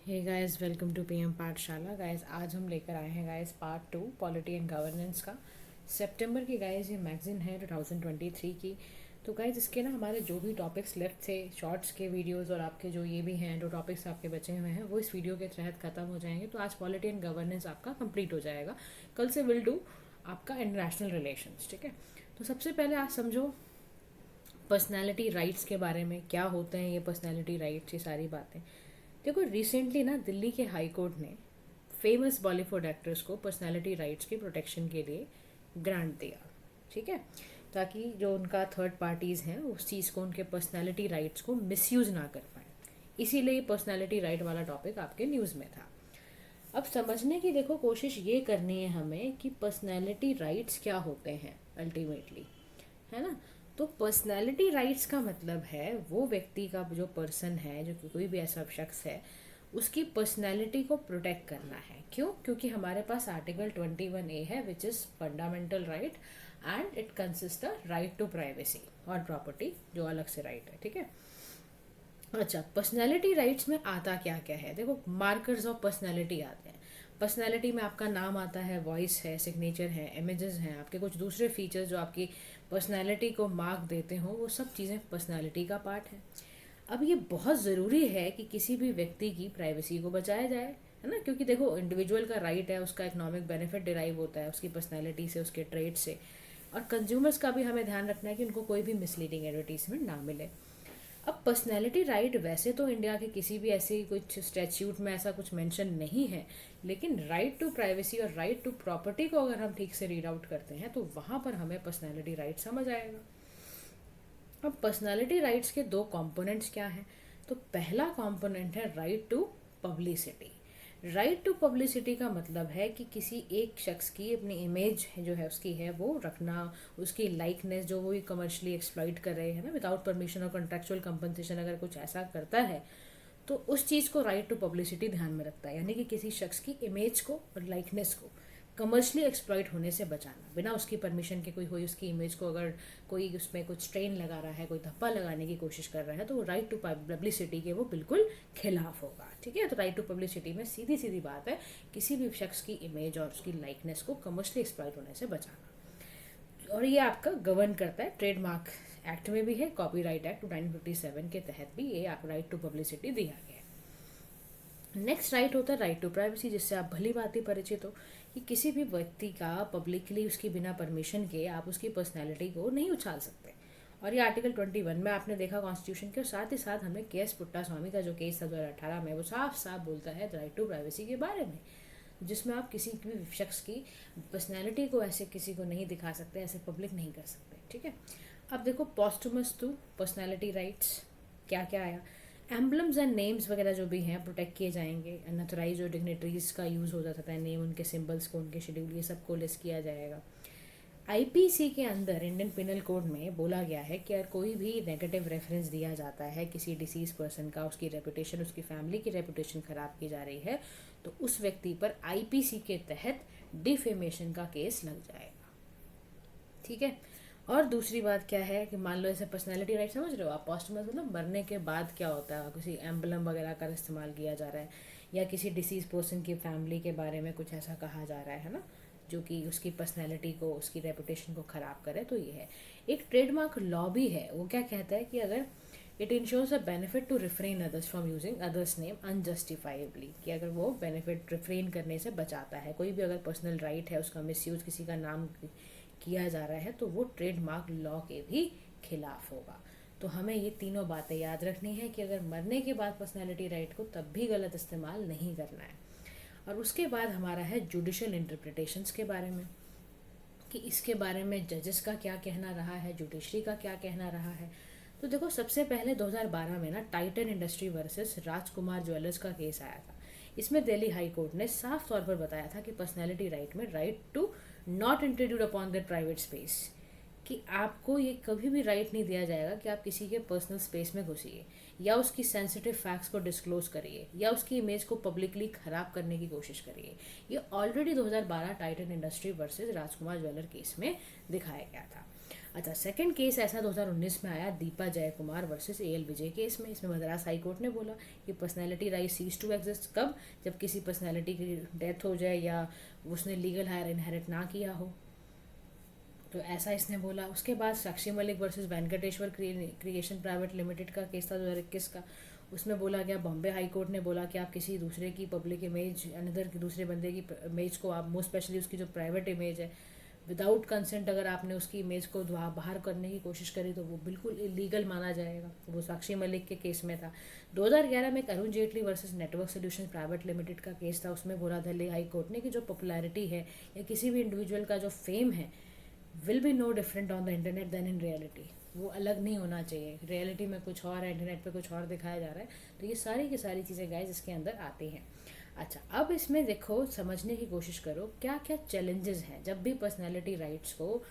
Hey guys, welcome to PM Pathshala. Guys, आज हम लेकर आए हैं guys part 2 polity and governance का। सितंबर की गाइस ये मैगजीन है 2023 की। तो गाइस इसके ना हमारे जो भी टॉपिक्स लेफ्ट थे शॉर्ट्स के वीडियोस और आपके जो ये भी हैं जो टॉपिक्स आपके बचे हुए हैं वो इस वीडियो के तहत ख़त्म हो जाएंगे। तो आज पॉलिटी एंड गवर्नेंस आपका कंप्लीट हो जाएगा। कल से विल डू आपका इंटरनेशनल रिलेशंस। ठीक है, तो सबसे पहले आप समझो पर्सनैलिटी राइट्स के बारे में, क्या होते हैं ये पर्सनैलिटी राइट्स, ये सारी बातें। देखो, रिसेंटली ना दिल्ली के हाई कोर्ट ने फेमस बॉलीवुड एक्टर्स को पर्सनैलिटी राइट्स की प्रोटेक्शन के लिए ग्रांट दिया। ठीक है, ताकि जो उनका थर्ड पार्टीज़ हैं उस चीज़ को, उनके पर्सनैलिटी राइट्स को मिसयूज़ ना कर पाए। इसीलिए ये पर्सनैलिटी राइट वाला टॉपिक आपके न्यूज़ में था। अब समझने की देखो कोशिश ये करनी है हमें कि पर्सनैलिटी राइट्स क्या होते हैं अल्टीमेटली, है ना। तो पर्सनैलिटी राइट्स का मतलब है वो व्यक्ति का, जो पर्सन है, जो कि कोई भी ऐसा शख्स है, उसकी पर्सनैलिटी को प्रोटेक्ट करना है। क्यों? क्योंकि हमारे पास आर्टिकल 21A है which is fundamental right and it consist the right to privacy और प्रॉपर्टी, जो अलग से राइट है। ठीक है, अच्छा, पर्सनैलिटी राइट्स में आता क्या क्या है? देखो, मार्कर्स ऑफ पर्सनैलिटी आते हैं। पर्सनैलिटी में आपका नाम आता है, वॉइस है, सिग्नेचर है, इमेजेस हैं, आपके कुछ दूसरे फीचर्स जो आपकी पर्सनैलिटी को मार्क देते हो, वो सब चीज़ें पर्सनैलिटी का पार्ट है। अब ये बहुत ज़रूरी है कि किसी भी व्यक्ति की प्राइवेसी को बचाया जाए, है ना। क्योंकि देखो, इंडिविजुअल का राइट है, उसका इकोनॉमिक बेनिफिट डिराइव होता है उसकी पर्सनैलिटी से, उसके ट्रेड से। और कंज्यूमर्स का भी हमें ध्यान रखना है कि उनको कोई भी मिसलीडिंग एडवर्टीजमेंट ना मिले। अब पर्सनैलिटी राइट वैसे तो इंडिया के किसी भी ऐसे कुछ स्टैच्यूट में ऐसा कुछ मेंशन नहीं है, लेकिन राइट टू प्राइवेसी और राइट टू प्रॉपर्टी को अगर हम ठीक से रीड आउट करते हैं तो वहाँ पर हमें पर्सनैलिटी राइट समझ आएगा। अब पर्सनैलिटी राइट्स के दो कंपोनेंट्स क्या हैं? तो पहला कंपोनेंट है right to publicity. Right to publicity का मतलब है कि किसी एक शख्स की अपनी इमेज जो है उसकी है वो रखना, उसकी लाइकनेस जो वो कमर्शियली एक्सप्लॉइट कर रहे हैं ना, विदाउट परमिशन और कॉन्ट्रेक्चुअल कंपनसेशन अगर कुछ ऐसा करता है तो उस चीज़ को राइट टू पब्लिसिटी ध्यान में रखता है। यानी कि किसी शख्स की इमेज को और लाइकनेस को कमर्शियली एक्सप्लॉइट होने से बचाना, बिना उसकी परमिशन के कोई हुई उसकी इमेज को अगर कोई उसमें कुछ स्ट्रेन लगा रहा है, कोई धब्बा लगाने की कोशिश कर रहा है, तो वो राइट टू पब्लिसिटी के वो बिल्कुल खिलाफ होगा। ठीक है, तो राइट टू पब्लिसिटी में सीधी सीधी बात है किसी भी शख्स की इमेज और उसकी लाइकनेस को कमर्शियली एक्सप्लॉइट होने से बचाना। और ये आपका गवर्न करता है, ट्रेडमार्क एक्ट में भी है, कॉपीराइट एक्ट 1957 के तहत भी ये आप राइट टू पब्लिसिटी दिया गया है। नेक्स्ट राइट होता है राइट टू प्राइवेसी, जिससे आप भली बात ही परिचित हो कि किसी भी व्यक्ति का पब्लिकली उसकी बिना परमिशन के आप उसकी पर्सनैलिटी को नहीं उछाल सकते। और ये आर्टिकल 21 में आपने देखा कॉन्स्टिट्यूशन के, और साथ ही साथ हमने केएस पुट्टा स्वामी का जो केस था 2018 में, वो साफ साफ बोलता है राइट टू प्राइवेसी के बारे में, जिसमें आप किसी भी शख्स की पर्सनैलिटी को ऐसे किसी को नहीं दिखा सकते, ऐसे पब्लिक नहीं कर सकते। ठीक है, अब देखो पोस्टुमस टू पर्सनैलिटी राइट्स क्या क्या आया। एम्बलम्स एंड नेम्स वगैरह जो भी हैं प्रोटेक्ट किए जाएंगे। अनऑथराइज और डिग्नेटरीज का यूज़ हो जाता है, नेम, उनके सिंबल्स को, उनके शेड्यूल, ये सबको लिस्ट किया जाएगा। आईपीसी के अंदर, इंडियन पिनल कोड में बोला गया है कि अगर कोई भी नेगेटिव रेफरेंस दिया जाता है किसी डिसीज पर्सन का, उसकी रेपुटेशन, उसकी फैमिली की रेपुटेशन खराब की जा रही है, तो उस व्यक्ति पर आईपीसी के तहत डिफेमेशन का केस लग जाएगा। ठीक है, और दूसरी बात क्या है कि मान लो ऐसे पर्सनैलिटी राइट समझ रहे हो आप, पोस्टमस मतलब मरने के बाद क्या होता है, किसी एम्बलम वगैरह का इस्तेमाल किया जा रहा है, या किसी डिसीज पर्सन की फैमिली के बारे में कुछ ऐसा कहा जा रहा है ना, जो कि उसकी पर्सनैलिटी को, उसकी रेपुटेशन को ख़राब करे, तो ये है। एक ट्रेडमार्क लॉ भी है, वो क्या कहता है कि अगर it ensures a benefit to refrain others from using others name unjustifiably, कि अगर वो बेनिफिट रिफ्रेन करने से बचाता है, कोई भी अगर पर्सनल राइट है उसका मिसयूज किसी का नाम किया जा रहा है, तो वो ट्रेडमार्क लॉ के भी खिलाफ होगा। तो हमें ये तीनों बातें याद रखनी है कि अगर मरने के बाद पर्सनैलिटी राइट को तब भी गलत इस्तेमाल नहीं करना है। और उसके बाद हमारा है जुडिशल इंटरप्रिटेशंस के बारे में, कि इसके बारे में जजेस का क्या कहना रहा है, जुडिशरी का क्या कहना रहा है। तो देखो, सबसे पहले 2012 में ना टाइटन इंडस्ट्री वर्सेस राजकुमार ज्वेलर्स का केस आया था। इसमें दिल्ली हाई कोर्ट ने साफ तौर पर बताया था कि पर्सनैलिटी राइट में right to not introduced upon the private space, कि आपको ये कभी भी राइट नहीं दिया जाएगा कि आप किसी के पर्सनल स्पेस में घुसिए, या उसकी सेंसिटिव फैक्ट्स को डिस्क्लोज करिए, या उसकी इमेज को पब्लिकली खराब करने की कोशिश करिए। ये ऑलरेडी 2012 टाइटन इंडस्ट्री वर्सेस राजकुमार ज्वेलर केस में दिखाया गया था। अच्छा, सेकंड केस ऐसा 2019 में आया Deepa Jayakumar versus AL Vijay case में। इसमें मद्रास हाई कोर्ट ने बोला कि personality right cease to exist कब, जब किसी पर्सनैलिटी की डेथ हो जाए या उसने लीगल हायर इनहेरिट ना किया हो, तो ऐसा इसने बोला। उसके बाद Sakshi Malik versus Venkateshwar creation private limited का केस था 2021 का। उसमें बोला गया, बॉम्बे हाई कोर्ट ने बोला कि आप किसी दूसरे की पब्लिक इमेज, अनदर दूसरे बंदे की इमेज को आप, मोस्ट स्पेशली उसकी जो प्राइवेट इमेज है, विदाउट कंसेंट अगर आपने उसकी इमेज को बाहर करने की कोशिश करी तो वो बिल्कुल इलीगल माना जाएगा। वो साक्षी मलिक के केस में था। 2011 में एक Arun Jaitley versus network solution private limited का केस था। उसमें बोला दिल्ली हाई कोर्ट ने कि जो पॉपुलैरिटी है या किसी भी इंडिविजुअल का जो फेम है will be no different on the internet than in reality. वो अलग नहीं होना चाहिए, रियलिटी में कुछ और है, इंटरनेट पे कुछ और दिखाया जा रहा है। तो ये सारी की सारी चीज़ें गाइस इसके अंदर आती हैं। अच्छा, अब इसमें देखो, समझने की कोशिश करो क्या क्या चैलेंजेस हैं जब भी पर्सनैलिटी राइट्स को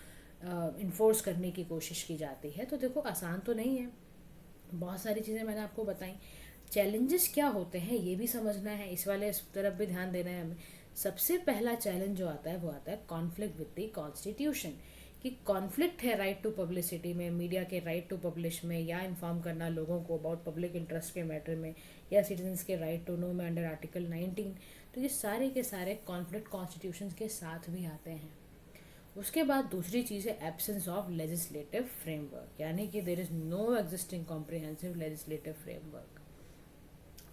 इन्फोर्स करने की कोशिश की जाती है। तो देखो, आसान तो नहीं है, बहुत सारी चीज़ें मैंने आपको बताई। चैलेंजेस क्या होते हैं ये भी समझना है, इस वाले इस तरफ भी ध्यान देना है हमें। सबसे पहला चैलेंज जो आता है वो आता है कॉन्फ्लिक्ट विद द कॉन्स्टिट्यूशन, कि कॉन्फ्लिक्ट है राइट टू पब्लिसिटी में, मीडिया के राइट टू पब्लिश में, या इन्फॉर्म करना लोगों को अबाउट पब्लिक इंटरेस्ट के मैटर में, या सिटीजन्स के राइट टू नो में अंडर आर्टिकल 19। तो ये सारे के सारे कॉन्फ्लिक्ट कॉन्स्टिट्यूशन के साथ भी आते हैं। उसके बाद दूसरी चीज़ है एब्सेंस ऑफ लेजिस्लेटिव फ्रेमवर्क, यानी कि there is no existing comprehensive legislative framework.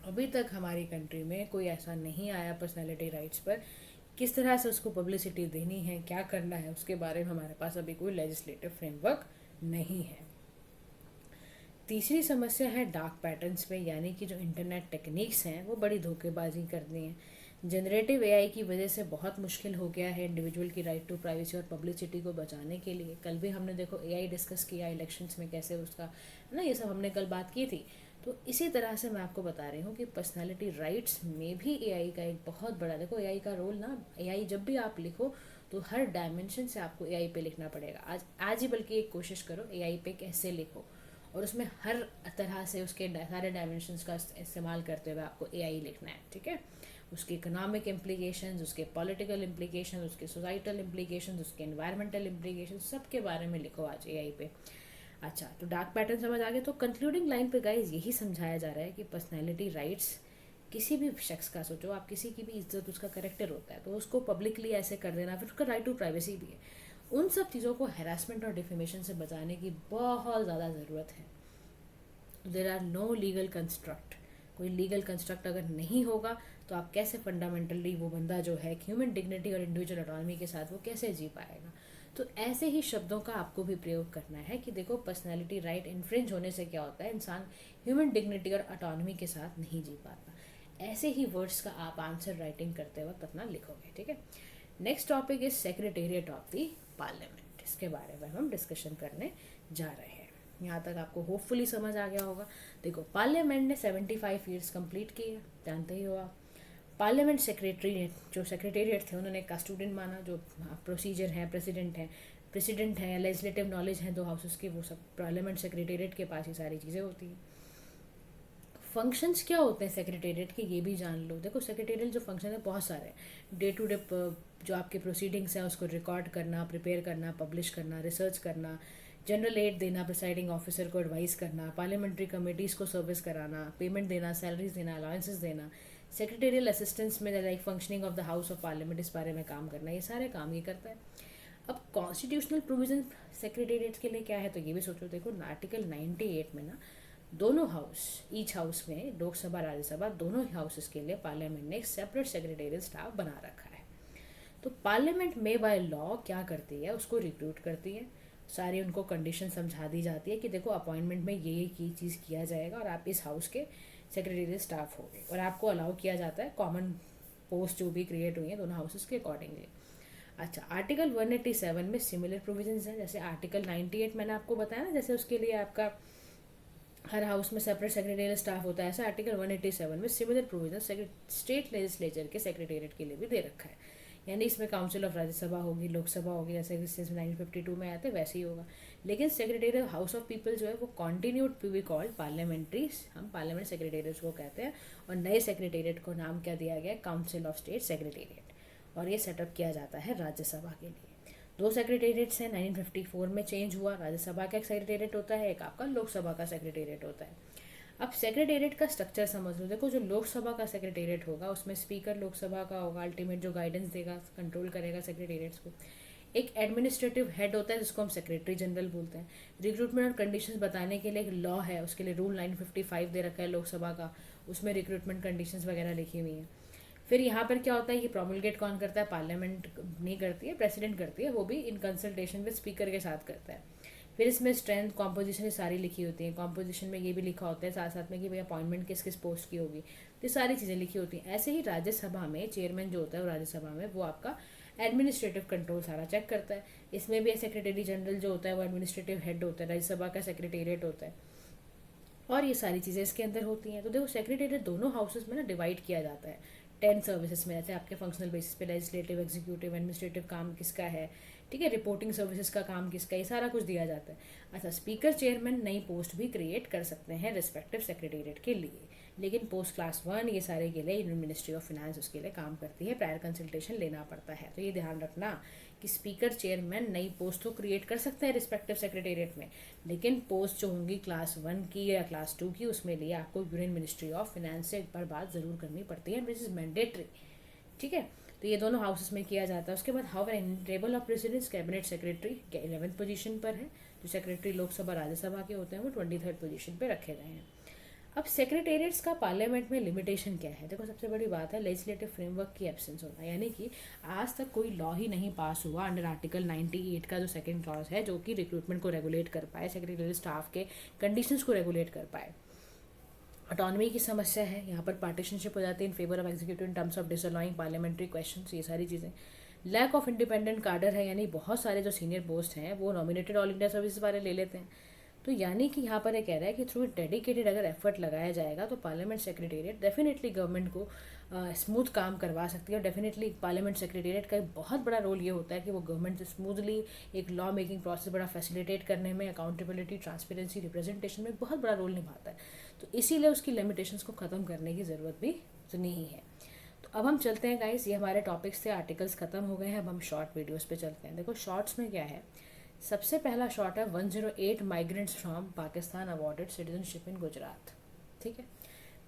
अभी तक हमारी कंट्री में कोई ऐसा नहीं आया पर्सनैलिटी राइट्स पर, किस तरह से उसको पब्लिसिटी देनी है, क्या करना है, उसके बारे में हमारे पास अभी कोई लेजिस्लेटिव फ्रेमवर्क नहीं है। तीसरी समस्या है डार्क पैटर्न्स पे, यानी कि जो इंटरनेट टेक्निक्स हैं वो बड़ी धोखेबाजी करती हैं। जनरेटिव AI की वजह से बहुत मुश्किल हो गया है इंडिविजुअल की राइट टू प्राइवेसी और पब्लिसिटी को बचाने के लिए। कल भी हमने देखो AI डिस्कस किया इलेक्शंस में, कैसे उसका ना, ये सब हमने कल बात की थी। तो इसी तरह से मैं आपको बता रही हूँ कि पर्सनालिटी राइट्स में भी AI का एक बहुत बड़ा, देखो AI का रोल ना, AI जब भी आप लिखो तो हर डायमेंशन से आपको AI पे लिखना पड़ेगा। आज ही बल्कि एक कोशिश करो AI पे कैसे लिखो, और उसमें हर तरह से उसके सारे डायमेंशंस का इस्तेमाल करते हुए आपको AI लिखना है, ठीक है। उसके इकोनॉमिक इम्प्लीकेशंस, उसके पॉलिटिकल इम्प्लीकेशन, उसके सोसाइटल इम्प्लीकेशंस, उसके एनवायरमेंटल इम्प्लीकेशन, सब के बारे में लिखो आज AI पे। अच्छा, तो डार्क पैटर्न समझ आ गए। तो कंक्लूडिंग लाइन पे गाइज यही समझाया जा रहा है कि पर्सनैलिटी राइट्स किसी भी शख्स का, सोचो आप किसी की भी इज्जत, उसका करेक्टर होता है, तो उसको पब्लिकली ऐसे कर देना, फिर उसका राइट टू प्राइवेसी भी है, उन सब चीज़ों को हैरासमेंट और डिफेमेशन से बचाने की बहुत ज़्यादा ज़रूरत है। There are no legal construct, कोई लीगल कंस्ट्रक्ट अगर नहीं होगा तो आप कैसे फंडामेंटली वो बंदा जो है ह्यूमन डिग्निटी और इंडिविजुअल ऑटोनॉमी के साथ वो कैसे जी पाएगा। तो ऐसे ही शब्दों का आपको भी प्रयोग करना है कि देखो, पर्सनैलिटी राइट इन्फ्रिंज होने से क्या होता है, इंसान ह्यूमन डिग्निटी और ऑटोनॉमी के साथ नहीं जी पाता। ऐसे ही वर्ड्स का आप आंसर राइटिंग करते वक्त अपना लिखोगे, ठीक है। Next topic is secretariat of the parliament, इसके बारे में हम डिस्कशन करने जा रहे हैं। यहाँ तक आपको होपफुली समझ आ गया होगा। देखो, पार्लियामेंट ने 75 ईयर्स कंप्लीट किए, जानते ही हो आप। पार्लियामेंट सेक्रेटरी ने, जो सेक्रेटेरिएट थे, उन्होंने एक स्टूडेंट माना, जो प्रोसीजर है, प्रेसिडेंट है, लेजिस्लेटिव नॉलेज है दो हाउसेस की, वो सब पार्लियामेंट सेक्रेटेरिएट के पास ही सारी चीज़ें होती हैं। फंक्शंस क्या होते हैं सेक्रेटेरिएट के, ये भी जान लो। देखो, सेक्रेटेरियल जो फंक्शन है बहुत सारे हैं। डे टू डे जो आपके प्रोसीडिंग्स हैं उसको रिकॉर्ड करना, प्रिपेयर करना, पब्लिश करना, रिसर्च करना, जनरल एड देना, प्रिसाइडिंग ऑफिसर को एडवाइस करना, पार्लियामेंट्री कमेटीज़ को सर्विस कराना, पेमेंट देना, सैलरीज देना, अलाउंसेस देना, सेक्रेटेरियल असिस्टेंस में like functioning of the house of parliament, इस बारे में काम करना, ये सारे काम ये करता है। अब कॉन्स्टिट्यूशनल प्रोविजन सेक्रेटेरिएट के लिए क्या है, तो ये भी सोचो। देखो, आर्टिकल 98 में ना, दोनों हाउस, ईच हाउस में, लोकसभा राज्यसभा दोनों हाउसेस के लिए पार्लियामेंट ने एक सेपरेट सेक्रेटेरियल स्टाफ बना रखा है। तो पार्लियामेंट में बाय लॉ क्या करती है, उसको रिक्रूट करती है, सारी उनको कंडीशन समझा दी जाती है कि देखो, अपॉइंटमेंट में ये चीज़ किया जाएगा और आप इस हाउस के सेक्रेटेरियल स्टाफ होंगे, और आपको अलाउ किया जाता है कॉमन पोस्ट जो भी क्रिएट हुई है दोनों हाउसेस के अकॉर्डिंगली। अच्छा, आर्टिकल 187 में सिमिलर प्रोविजंस हैं, जैसे आर्टिकल 98 मैंने आपको बताया ना, जैसे उसके लिए आपका हर हाउस में सेपरेट सेक्रेटेरियल स्टाफ होता है, ऐसा आर्टिकल 187 में सिमिलर प्रोविजन स्टेट लेजिस्लेचर के सेक्रेटेरिएट के लिए भी दे रखा है। यानी इसमें काउंसिल ऑफ राज्यसभा होगी, लोकसभा होगी, जैसे 1952 में आते वैसे ही होगा। लेकिन सेक्रेटेरियल हाउस ऑफ पीपल जो है वो continued to be called parliamentary, हम पार्लियामेंट सेक्रेटेरिएट को कहते हैं। और नए सेक्रेटेरिएट को नाम क्या दिया गया है, काउंसिल ऑफ स्टेट सेक्रेटेरिएट, और ये सेटअप किया जाता है राज्यसभा के लिए। दो सेक्रेटेरिएट्स हैं, 1954 में चेंज हुआ। राज्यसभा का एक सेक्रेटेरिएट होता है, एक आपका लोकसभा का सेक्रेटेरिएट होता है। अब सेक्रेटेरिएट का स्ट्रक्चर समझ लो। देखो, जो लोकसभा का सेक्रेटेरिएट होगा उसमें स्पीकर लोकसभा का होगा, अल्टीमेट जो गाइडेंस देगा, कंट्रोल करेगा सेक्रेटेरिएट्स को। एक एडमिनिस्ट्रेटिव हेड होता है जिसको हम सेक्रेटरी जनरल बोलते हैं। रिक्रूटमेंट और कंडीशंस बताने के लिए एक लॉ है, उसके लिए रूल 955 दे रखा है लोकसभा का, उसमें रिक्रूटमेंट कंडीशंस वगैरह लिखी हुई हैं। फिर यहाँ पर क्या होता है, ये प्रोमulgate कौन करता है, पार्लियामेंट नहीं करती है, प्रेसिडेंट करती है, वो भी इन कंसल्टेशन विद स्पीकर के साथ करता है। फिर इसमें स्ट्रेंथ, कॉम्पोजिशन ये सारी लिखी होती हैं। कॉम्पोजिशन में ये भी लिखा होता है साथ साथ में कि भाई अपॉइंटमेंट किस किस पोस्ट की होगी, तो ये सारी चीज़ें लिखी होती हैं। ऐसे ही राज्यसभा में चेयरमैन जो होता है वो राज्यसभा में वो आपका एडमिनिस्ट्रेटिव कंट्रोल सारा चेक करता है। इसमें भी सेक्रेटरी जनरल जो होता है वो एडमिनिस्ट्रेटिव हेड होता है, राज्यसभा का सेक्रेटेरिएट होता है, और ये सारी चीज़ें इसके अंदर होती हैं। तो देखो, सेक्रेटेरिएट दोनों हाउसेस में ना डिवाइड किया जाता है 10 सर्विसेज में। जैसे आपके फंक्शनल बेसिस पे लेजिस्लेटिव, एग्जीक्यूटिव, एडमिनिस्ट्रेटिव काम किसका है, ठीक है, रिपोर्टिंग सर्विसेज का काम किसका, ये सारा कुछ दिया जाता है। अच्छा, स्पीकर चेयरमैन नई पोस्ट भी क्रिएट कर सकते हैं रिस्पेक्टिव सेक्रेटेरिएट के लिए, लेकिन पोस्ट क्लास 1 ये सारे के लिए मिनिस्ट्री ऑफ फिनेंस उसके लिए काम करती है, प्रायर कंसल्टेशन लेना पड़ता है। तो ये ध्यान रखना कि स्पीकर चेयरमैन नई पोस्ट तो क्रिएट कर सकते हैं रिस्पेक्टिव सेक्रेटेरिएट में, लेकिन पोस्ट जो होंगी क्लास 1 की या क्लास 2 की, उसमें लिए आपको यूनियन मिनिस्ट्री ऑफ फिनेंस से एक बार बात जरूर करनी पड़ती है, विच इज़ मैंडेटरी। ठीक है, तो ये दोनों हाउसेस में किया जाता है। उसके बाद how table of presidents cabinet secretary 11th position पर है। जो सेक्रेटरी लोकसभा राज्यसभा के होते हैं वो 23rd पोजीशन पर रखे गए हैं। अब सेक्रेटेरिएट्स का पार्लियामेंट में लिमिटेशन क्या है? देखो, सबसे बड़ी बात है लेजिस्लेटिव फ्रेमवर्क की एब्सेंस होना, यानी कि आज तक कोई लॉ ही नहीं पास हुआ अंडर आर्टिकल 98 का जो सेकंड क्लॉज है, जो कि रिक्रूटमेंट को रेगुलेट कर पाए, सेक्रेटरी स्टाफ के कंडीशंस को रेगुलेट कर पाए। ऑटोनॉमी की समस्या है, यहाँ पर पार्टीशनशिप हो जाती है in favour of executive in terms of disallowing parliamentary questions, ये सारी चीज़ें। लैक ऑफ इंडिपेंडेंट कार्डर है, यानी बहुत सारे जो सीनियर पोस्ट हैं वो नॉमिनेटेड ऑल इंडिया सर्विस वाले ले लेते हैं। तो यानी कि यहाँ पर ये कह रहा है कि थ्रू डेडिकेटेड अगर एफर्ट लगाया जाएगा तो पार्लियामेंट सेक्रेटेरिएट डेफिनेटली गवर्नमेंट को स्मूथ काम करवा सकती है। और डेफिनेटली पार्लियामेंट सेक्रेटेरिएट का एक बहुत बड़ा रोल ये होता है कि वो गवर्नमेंट से स्मूथली एक लॉ मेकिंग प्रोसेस बड़ा फैसिलिटेट करने में, अकाउंटेबिलिटी, ट्रांसपेरेंसी, रिप्रेजेंटेशन में बहुत बड़ा रोल निभाता है। तो इसीलिए उसकी लिमिटेशंस को ख़त्म करने की ज़रूरत भी तो नहीं है। तो अब हम चलते हैं गाइस, ये हमारे टॉपिक्स थे, आर्टिकल्स ख़त्म हो गए हैं, अब हम शॉर्ट वीडियोस पे चलते हैं। देखो शॉर्ट्स में क्या है, सबसे पहला शॉर्ट है 108 migrants from Pakistan awarded citizenship in Gujarat. ठीक है,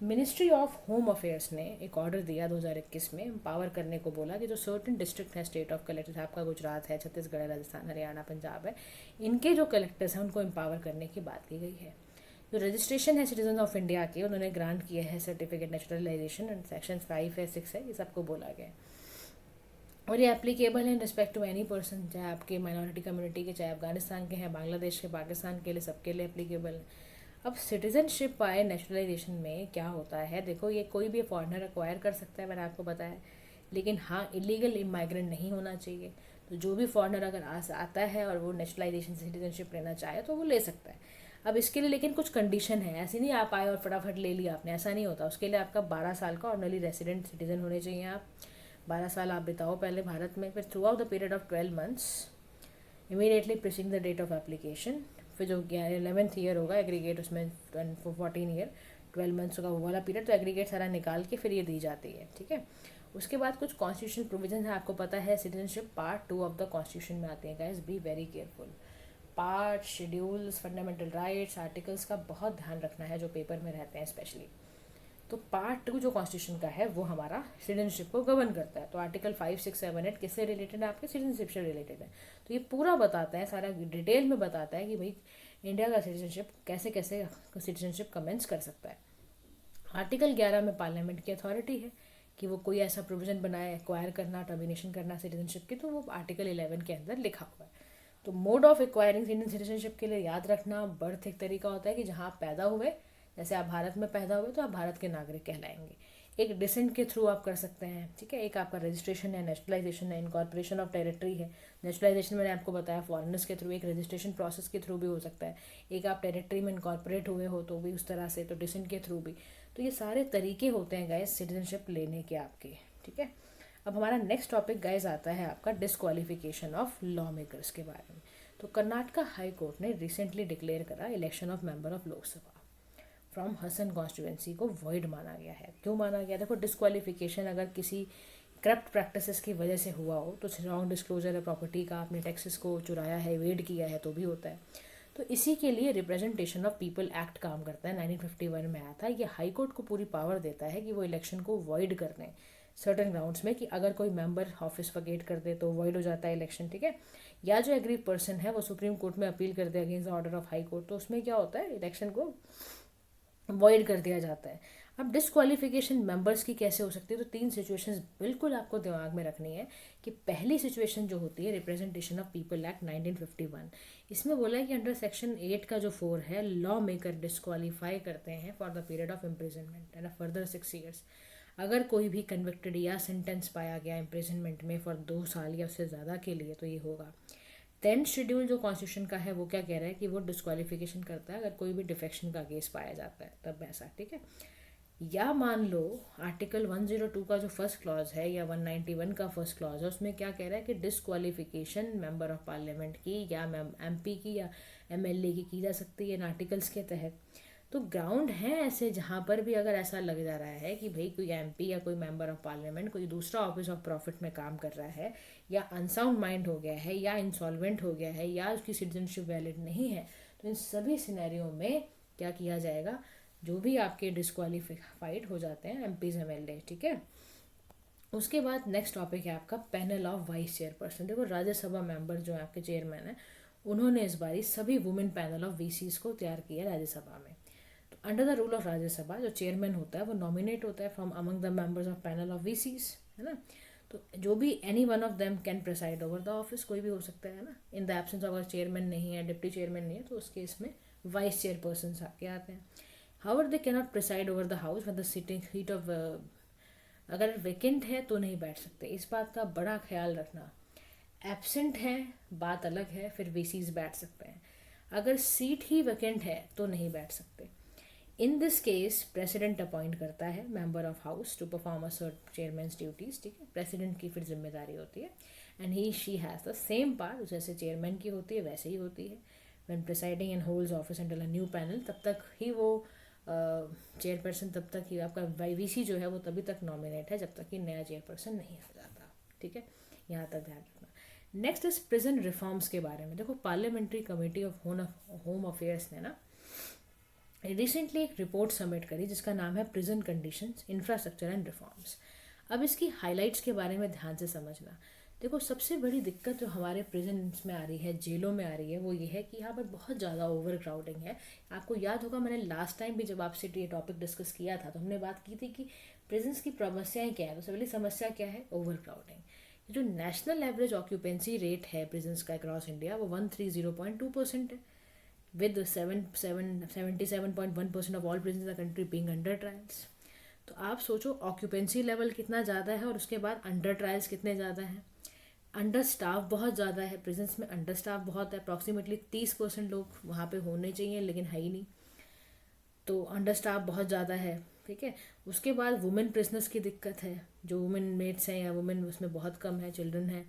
मिनिस्ट्री ऑफ होम अफेयर्स ने एक ऑर्डर दिया 2021 में, एम्पावर करने को बोला कि जो सर्टेन डिस्ट्रिक्ट है स्टेट ऑफ कलेक्टर्स, आपका गुजरात है, छत्तीसगढ़ है, राजस्थान, हरियाणा, पंजाब है, इनके जो कलेक्टर्स हैं उनको एम्पावर करने की बात की गई है। जो रजिस्ट्रेशन है सिटीजन ऑफ इंडिया के, उन्होंने ग्रांट किया है सर्टिफिकेट नेचुरलाइजेशन, एंड सेक्शन 5 है, 6 है, ये सबको बोला गया है। और ये एप्लीकेबल है in respect to any person, चाहे आपके माइनॉरिटी कम्युनिटी के, चाहे अफगानिस्तान के हैं, बांग्लादेश के, पाकिस्तान के लिए, सबके लिए एप्लीकेबल है। अब सिटीजनशिप बाय नेचुरलाइजेशन में क्या होता है, देखो ये कोई भी फॉरेनर एक्वायर कर सकता है, मैंने आपको बताया, लेकिन हाँ इलीगल इमाइग्रेंट नहीं होना चाहिए। तो जो भी फॉरेनर अगर आता है और वो नेचुरलाइजेशन से सिटीजनशिप लेना चाहे तो वो ले सकता है। अब इसके लिए लेकिन कुछ कंडीशन है, ऐसे नहीं आप आए और फटाफट ले लिया आपने, ऐसा नहीं होता। उसके लिए आपका 12 साल का ऑर्डिनरी रेसिडेंट सिटीजन होने चाहिए। आप 12 साल आप बिताओ पहले भारत में, फिर throughout the period of 12 months immediately preceding the date of application. फिर जो 11th ईयर होगा एग्रीगेट, उसमें 14 ईयर 12 मंथ्स का वो वाला पीरियड, तो एग्रीगेट सारा निकाल के फिर ये दी जाती है। ठीक है, उसके बाद कुछ कॉन्स्टिट्यूशन प्रोविजन है, आपको पता है citizenship part 2 of the constitution में आते हैं guys, be very careful. Part, schedules, fundamental rights, articles का बहुत ध्यान रखना है जो पेपर में रहते हैं स्पेशली। तो पार्ट 2 जो कॉन्स्टिट्यूशन का है वो हमारा सिटीजनशिप को गवर्न करता है। तो आर्टिकल 5, 6, 7, 8 किससे रिलेटेड है, आपके सिटीजनशिप से रिलेटेड है। तो ये पूरा बताता है, सारा डिटेल में बताता है कि भाई इंडिया का सिटीजनशिप कैसे कैसे सिटीजनशिप कमेंस कर सकता है। आर्टिकल 11 में पार्लियामेंट की अथॉरिटी है कि वो कोई ऐसा प्रोविजन बनाए एक्वायर करना, टर्मिनेशन करना सिटीजनशिप की, तो वो आर्टिकल 11 के अंदर लिखा हुआ है। तो mode of acquiring Indian citizenship के लिए याद रखना, बर्थ एक तरीका होता है कि जहाँ आप पैदा हुए, जैसे आप भारत में पैदा हुए तो आप भारत के नागरिक कहलाएंगे। एक डिसेंट के थ्रू आप कर सकते हैं, ठीक है। एक आपका रजिस्ट्रेशन है, नेशनलाइजेशन है, इनकॉर्पोरेशन ऑफ टेरिटरी है। नेशनलाइजेशन मैंने आपको बताया फॉरेनर्स के थ्रू, एक रजिस्ट्रेशन प्रोसेस के थ्रू भी हो सकता है। एक आप टेरिटरी में इनकॉर्पोरेट हुए हो तो भी उस तरह से, तो डिसेंट के थ्रू भी। तो ये सारे तरीके होते हैं गाइस सिटीजनशिप लेने के आपके, ठीक है। अब हमारा नेक्स्ट टॉपिक गाइस आता है आपका डिस्क्वालिफिकेशन ऑफ लॉ मेकर्स के बारे में। तो कर्नाटका हाई कोर्ट ने रिसेंटली डिक्लेयर करा election of member of Lok Sabha from Hassan constituency को वॉइड माना गया है। क्यों माना गया? देखो डिस्क्वालिफिकेशन अगर किसी करप्ट प्रैक्टिसेस की वजह से हुआ हो, तो रॉन्ग डिस्क्लोजर है प्रॉपर्टी का, आपने टैक्सेस को चुराया है, एवेड किया है, तो भी होता है। तो इसी के लिए रिप्रेजेंटेशन ऑफ पीपल एक्ट काम करता है, 1951 में आया था। ये हाई कोर्ट को पूरी पावर देता है कि वो इलेक्शन को वॉइड कर दें सर्टन ग्राउंड्स में, कि अगर कोई मेंबर ऑफिस वकेट कर दे तो वॉइड हो जाता है इलेक्शन, ठीक है। या जो एग्री पर्सन है वो सुप्रीम कोर्ट में अपील कर दे against the order of high court, तो उसमें क्या होता है, इलेक्शन को वॉइड कर दिया जाता है। अब डिस्क्वालिफिकेशन मेंबर्स की कैसे हो सकती है, तो 3 सिचुएशंस बिल्कुल आपको दिमाग में रखनी है। कि पहली सिचुएशन जो होती है रिप्रेजेंटेशन ऑफ पीपल एक्ट 1951, इसमें बोला है कि अंडर सेक्शन 8 का जो 4 है, लॉ मेकर डिस्क्वालीफाई करते हैं for the period of imprisonment and further 6 years. अगर कोई भी कन्विक्टेड या सेंटेंस पाया गया इम्प्रिजनमेंट में फॉर 2 साल या उससे ज़्यादा के लिए, तो ये होगा। 10th शेड्यूल जो कॉन्स्टिट्यूशन का है वो क्या कह रहा है कि वो डिस्क्वालिफिकेशन करता है अगर कोई भी डिफेक्शन का केस पाया जाता है, तब ऐसा, ठीक है। या मान लो आर्टिकल 102 का जो फर्स्ट क्लॉज है या 191 का फर्स्ट क्लॉज है, उसमें क्या कह रहा है कि डिस्क्वालिफिकेशन मेंबर ऑफ पार्लियामेंट की या एमपी की या एमएलए की जा सकती है इन आर्टिकल्स के तहत। तो ग्राउंड है ऐसे जहाँ पर भी अगर ऐसा लग जा रहा है कि भाई कोई एमपी या कोई मेंबर ऑफ पार्लियामेंट कोई दूसरा ऑफिस ऑफ प्रॉफिट में काम कर रहा है, या अनसाउंड माइंड हो गया है, या इंसॉल्वेंट हो गया है, या उसकी सिटीजनशिप वैलिड नहीं है, तो इन सभी सिनेरियो में क्या किया जाएगा, जो भी आपके डिस्क्वालीफाइड हो जाते हैं एमपीज एमएलए, ठीक है। उसके बाद नेक्स्ट टॉपिक है आपका पैनल ऑफ वाइस चेयरपर्सन। देखो राज्यसभा मेंबर जो है आपके चेयरमैन है, उन्होंने इस बारी सभी वुमेन पैनल ऑफ वीसीज को तैयार किया राज्यसभा में। तो under the rule of Rajya Sabha जो चेयरमैन होता है वो नॉमिनेट होता है from among the members of panel of VCs, है ना। तो जो भी any one of them can preside over the office, कोई भी हो सकता है ना, इन द एब्सेंस ऑफ अगर चेयरमैन नहीं है, डिप्टी चेयरमैन नहीं है, तो उस केस में वाइस चेयरपर्सन आके आते हैं। However they can not preside over the house when the sitting seat of, अगर वेकेंट है तो नहीं बैठ सकते, इस बात का बड़ा ख्याल रखना। एब्सेंट है बात अलग है, फिर वीसीज बैठ सकते हैं। अगर सीट ही वेकेंट है तो नहीं बैठ सकते। In this case president appoint करता है member of house to perform a cert chairman's duties, ठीक है। प्रेसिडेंट की फिर जिम्मेदारी होती है and he she has the same power जैसे चेयरमैन की होती है वैसे ही होती है। When presiding and holds office under a new panel, तब तक ही वो चेयरपर्सन, तब तक ही आपका वीसी जो है वो तभी तक नॉमिनेट है जब तक कि नया चेयरपर्सन नहीं आ जाता, ठीक है। यहाँ तक ध्यान रखना। नेक्स्ट इज प्रिजन रिफॉर्म्स के बारे में। देखो parliamentary committee of home affairs ने ना रिसेंटली एक रिपोर्ट सबमिट करी जिसका नाम है prison conditions infrastructure and reforms. अब इसकी हाइलाइट्स के बारे में ध्यान से समझना। देखो सबसे बड़ी दिक्कत जो हमारे प्रिजन्स में आ रही है, जेलों में आ रही है, वो ये है कि यहाँ पर बहुत ज़्यादा ओवर क्राउडिंग है। आपको याद होगा मैंने लास्ट टाइम भी जब आपसे ये टॉपिक डिस्कस किया था तो हमने बात की थी कि प्रिजन्स की समस्याएं क्या है। तो सबसे बड़ी समस्या क्या है, ओवर क्राउडिंग। जो नेशनल एवरेज ऑक्यूपेंसी रेट है प्रिजन्स का अक्रॉस इंडिया वो 130.2% है, with 77.1% of all prisons in the country being under trials। तो आप सोचो ऑक्यूपेंसी लेवल कितना ज़्यादा है और उसके बाद अंडर ट्रायल्स कितने ज़्यादा हैं। अंडर स्टाफ बहुत ज़्यादा है, प्रिजन्स में अंडर स्टाफ बहुत है, अप्रॉक्सीमेटली 30% लोग वहाँ पे होने चाहिए लेकिन है ही नहीं, तो अंडर स्टाफ बहुत ज़्यादा है, ठीक है। उसके बाद वुमेन प्रिजनर्स की दिक्कत है, जो वुमेन मेट्स हैं या वुमेन उसमें बहुत कम है, चिल्ड्रन है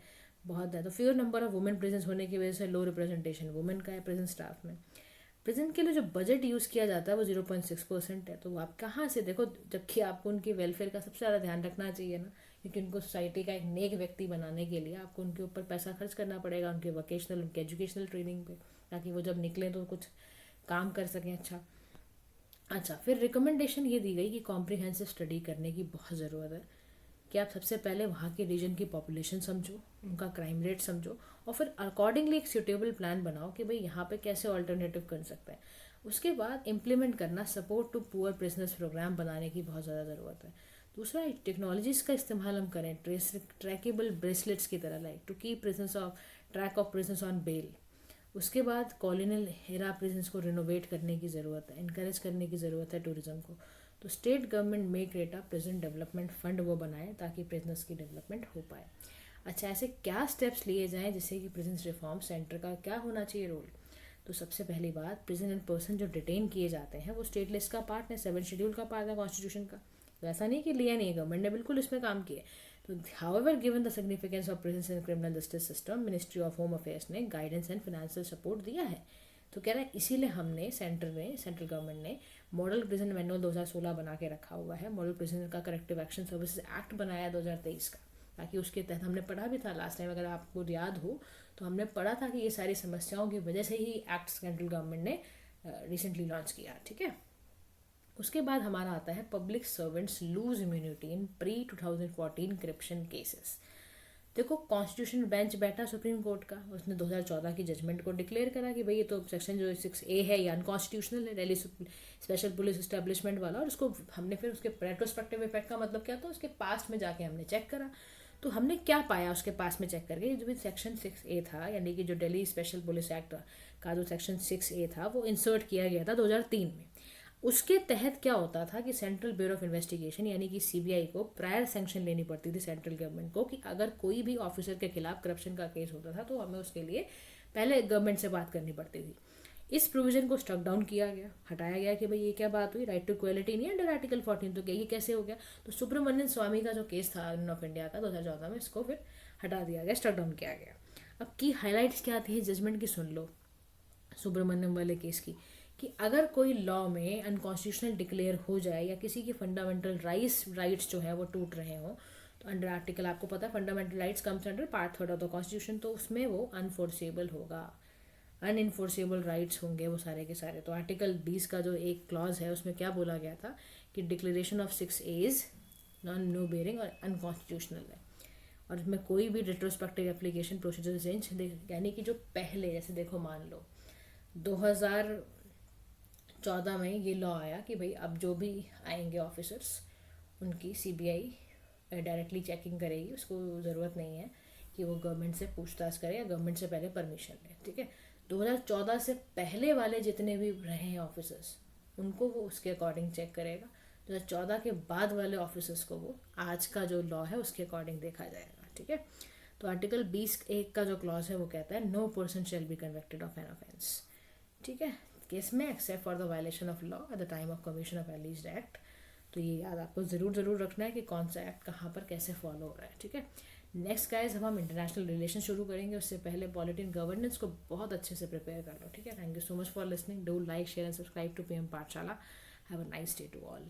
बहुत है। तो fewer number of women prisons होने की वजह से लो रिप्रेजेंटेशन वुमेन का है प्रिजन स्टाफ में। प्रिजन के लिए जो बजट यूज़ किया जाता है वो 0.6% है। तो आप कहाँ से देखो, जबकि आपको उनकी वेलफेयर का सबसे ज़्यादा ध्यान रखना चाहिए ना, क्योंकि उनको सोसाइटी का एक नेक व्यक्ति बनाने के लिए आपको उनके ऊपर पैसा खर्च करना पड़ेगा, उनके वोकेशनल उनके एजुकेशनल ट्रेनिंग पे, ताकि वो जब निकलें तो कुछ काम कर सकें अच्छा। फिर रिकमेंडेशन ये दी गई कि कॉम्प्रिहेंसिव स्टडी करने की बहुत ज़रूरत है, कि आप सबसे पहले वहाँ के रीजन की पॉपुलेशन समझो, उनका क्राइम रेट समझो, और फिर अकॉर्डिंगली एक सूटेबल प्लान बनाओ कि भाई यहाँ पे कैसे ऑल्टरनेटिव कर सकते हैं। उसके बाद इम्प्लीमेंट करना, support to poor prisoners programme बनाने की बहुत ज़्यादा ज़रूरत है। दूसरा, टेक्नोलॉजीज़ का इस्तेमाल हम करें, ट्रैकेबल ब्रेसलेट्स की तरह, like to keep prisoners of track of prisoners on bail. उसके बाद कॉलोनियल एरा प्रिजन्स को रिनोवेट करने की ज़रूरत है, इनकरेज करने की ज़रूरत है टूरिज्म को। तो state government may create a prison development fund वो बनाए ताकि प्रिजनर्स की डेवलपमेंट हो पाए। अच्छा, ऐसे क्या स्टेप्स लिए जाएं जिससे कि प्रिजन रिफॉर्म सेंटर का क्या होना चाहिए रोल। तो सबसे पहली बात, प्रिजन एंड पर्सन जो डिटेन किए जाते हैं वो स्टेट लिस्ट का पार्ट है, 7 शेड्यूल का पार्ट है कॉन्स्टिट्यूशन का। तो ऐसा नहीं कि लिया नहीं, गवर्नमेंट ने बिल्कुल इसमें काम किया। तो however given the significance of prison and criminal justice system, ministry of home affairs ने गाइडेंस एंड फाइनेंशियल सपोर्ट दिया है। तो कह रहा है इसीलिए हमने सेंट्रल गवर्नमेंट ने मॉडल प्रिजन मैनुअल 2016 बना के रखा हुआ है, मॉडल प्रिजन का करेक्टिव एक्शन सर्विसेज एक्ट बनाया 2023 का, ताकि उसके तहत हमने पढ़ा भी था लास्ट टाइम, अगर आपको याद हो तो हमने पढ़ा था कि ये सारी समस्याओं की वजह से ही एक्ट सेंट्रल गवर्नमेंट ने रिसेंटली लॉन्च किया, ठीक है। उसके बाद हमारा आता है public servants lose immunity in pre 2014 corruption cases. देखो कॉन्स्टिट्यूशनल बेंच बैठा सुप्रीम कोर्ट का, उसने 2014 की जजमेंट को डिक्लेयर करा कि भाई ये तो सेक्शन जो 6A है ये अनकॉन्स्टिट्यूशनल है, दिल्ली स्पेशल पुलिस इस्टेब्लिशमेंट वाला, और उसको हमने फिर उसके रेट्रोस्पेक्टिव इफेक्ट का मतलब क्या था, उसके पास्ट में जाके हमने चेक करा। तो हमने क्या पाया उसके पास में चेक करके, जो भी सेक्शन 6A था यानी कि जो दिल्ली स्पेशल पुलिस एक्ट का जो सेक्शन 6A था वो इंसर्ट किया गया था 2003 में। उसके तहत क्या होता था कि सेंट्रल ब्यूरो ऑफ इन्वेस्टिगेशन यानी कि सीबीआई को प्रायर सैंक्शन लेनी पड़ती थी सेंट्रल गवर्नमेंट को, कि अगर कोई भी ऑफिसर के खिलाफ करप्शन का केस होता था तो हमें उसके लिए पहले गवर्नमेंट से बात करनी पड़ती थी। इस प्रोविजन को स्ट्रक डाउन किया गया, हटाया गया कि भाई ये क्या बात हुई, राइट टू इक्वलिटी नहीं है अंडर आर्टिकल 14, तो क्या ये कैसे हो गया। तो सुब्रमण्यन स्वामी का जो केस था यूनियन ऑफ इंडिया का 2014 में, इसको फिर हटा दिया गया, स्ट्रक डाउन किया गया। अब की हाईलाइट्स क्या आती है जजमेंट की, सुन लो सुब्रमण्यम वाले केस की, कि अगर कोई लॉ में अनकॉन्स्टिट्यूशनल डिक्लेयर हो जाए या किसी की फंडामेंटल राइट्स जो है वो टूट रहे हों, तो अंडर आर्टिकल आपको पता है fundamental rights comes under part 3 of the constitution, तो उसमें वो अनफोर्सेबल होगा, अनइन्फोर्सेबल राइट्स होंगे वो सारे के सारे। तो आर्टिकल 20 का जो एक क्लॉज है उसमें क्या बोला गया था कि declaration of 6A non no bearing और अनकॉन्स्टिट्यूशनल है, और इसमें कोई भी रिट्रोस्पेक्टिव एप्लीकेशन प्रोसीजर चेंज, यानी कि जो पहले जैसे देखो मान लो 2014 में ये लॉ आया कि भाई अब जो भी आएंगे ऑफिसर्स उनकी सीबीआई डायरेक्टली चेकिंग करेगी, उसको ज़रूरत नहीं है कि वो गवर्नमेंट से पूछताछ करे या गवर्नमेंट से पहले परमिशन ले, ठीक है। 2014 से पहले वाले जितने भी रहे हैं ऑफिसर्स उनको वो उसके अकॉर्डिंग चेक करेगा, 2014 के बाद वाले ऑफिसर्स को वो आज का जो लॉ है उसके अकॉर्डिंग देखा जाएगा, ठीक है। तो आर्टिकल 20(1) का जो क्लॉज है वो कहता है no person shall be convicted of an offence, ठीक है, केस में except for the violation of law at the time of commission of alleged act. तो ये याद आपको ज़रूर रखना है कि कौन सा एक्ट कहाँ पर कैसे फॉलो हो रहा है, ठीक है। नेक्स्ट गाइज हम इंटरनेशनल रिलेशन शुरू करेंगे, उससे पहले पॉलिटी एंड गवर्नेंस को बहुत अच्छे से प्रिपेयर कर लो, ठीक है। Thank you so much for listening, do like share and subscribe to PM Pathshala. Have a nice day to all.